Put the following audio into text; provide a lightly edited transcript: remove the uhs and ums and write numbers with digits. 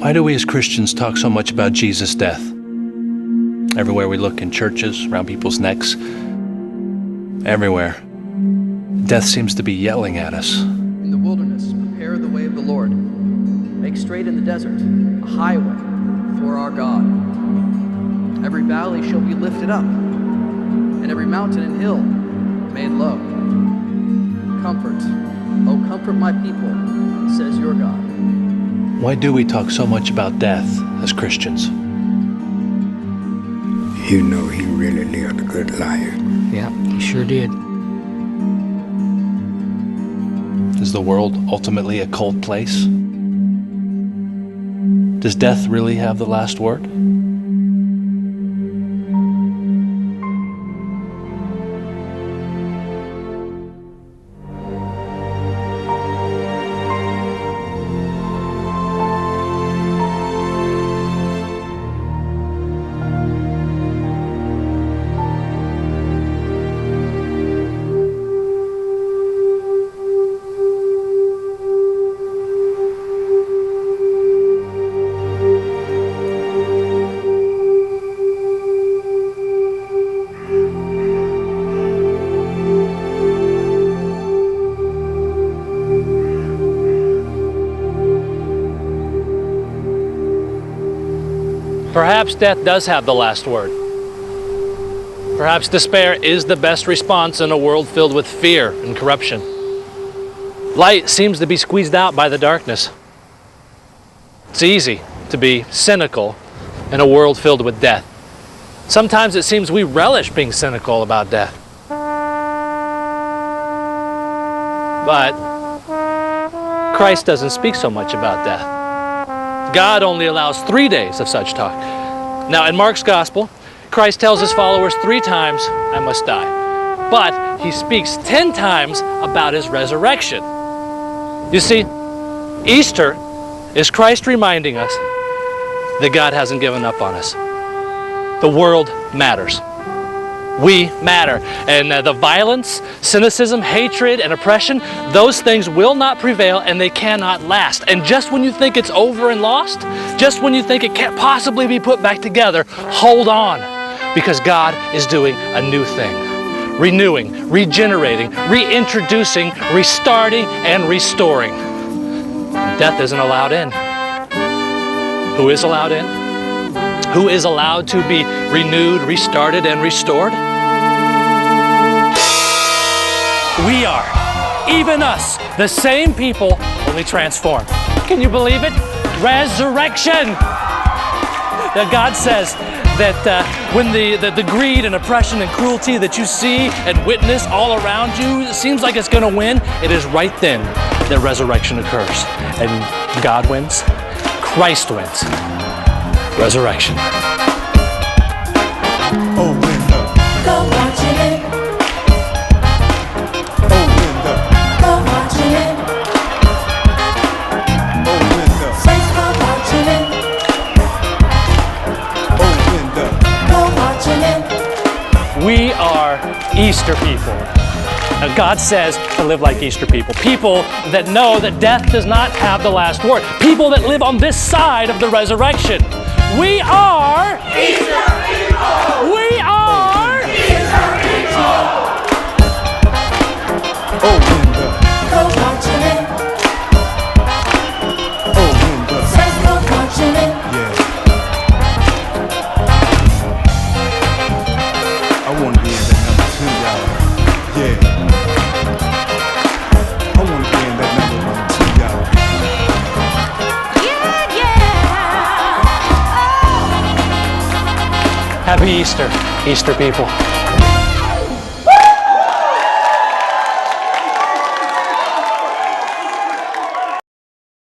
Why do we as Christians talk so much about Jesus' death? Everywhere we look, in churches, around people's necks, everywhere, death seems to be yelling at us. In the wilderness, prepare the way of the Lord. Make straight in the desert a highway for our God. Every valley shall be lifted up, and every mountain and hill made low. Comfort, oh comfort my people, says your God. Why do we talk so much about death as Christians? You know, he really lived a good life. Yeah, he sure did. Is the world ultimately a cold place? Does death really have the last word? Perhaps death does have the last word. Perhaps despair is the best response in a world filled with fear and corruption. Light seems to be squeezed out by the darkness. It's easy to be cynical in a world filled with death. Sometimes it seems we relish being cynical about death. But Christ doesn't speak so much about death. God only allows 3 days of such talk. Now, in Mark's Gospel, Christ tells his followers 3 times, I must die. But he speaks 10 times about his resurrection. You see, Easter is Christ reminding us that God hasn't given up on us. The world matters. We matter. And the violence, cynicism, hatred, and oppression, those things will not prevail and they cannot last. And just when you think it's over and lost, just when you think it can't possibly be put back together, hold on, because God is doing a new thing. Renewing, regenerating, reintroducing, restarting, and restoring. Death isn't allowed in. Who is allowed in? Who is allowed to be renewed, restarted, and restored? We are, even us, the same people, only transformed. Can you believe it? Resurrection! That God says that when the greed and oppression and cruelty that you see and witness all around you seems like it's going to win, it is right then that resurrection occurs. And God wins, Christ wins. Resurrection. Oh, Linda. Go watching it. Oh, Linda. Go watching it. Oh, Linda. Saints go watching it. Oh, Linda. Go watching it. We are Easter people. Now, God says to live like Easter people. People that know that death does not have the last word. People that live on this side of the resurrection. We are Easter people. We are Easter people. Oh, Linda. Go watching it. Oh, Linda. Saints go watching it. Yeah. I want to be in that number 2, y'all. Yeah. I want to be in that number 2, y'all. Happy Easter, Easter people.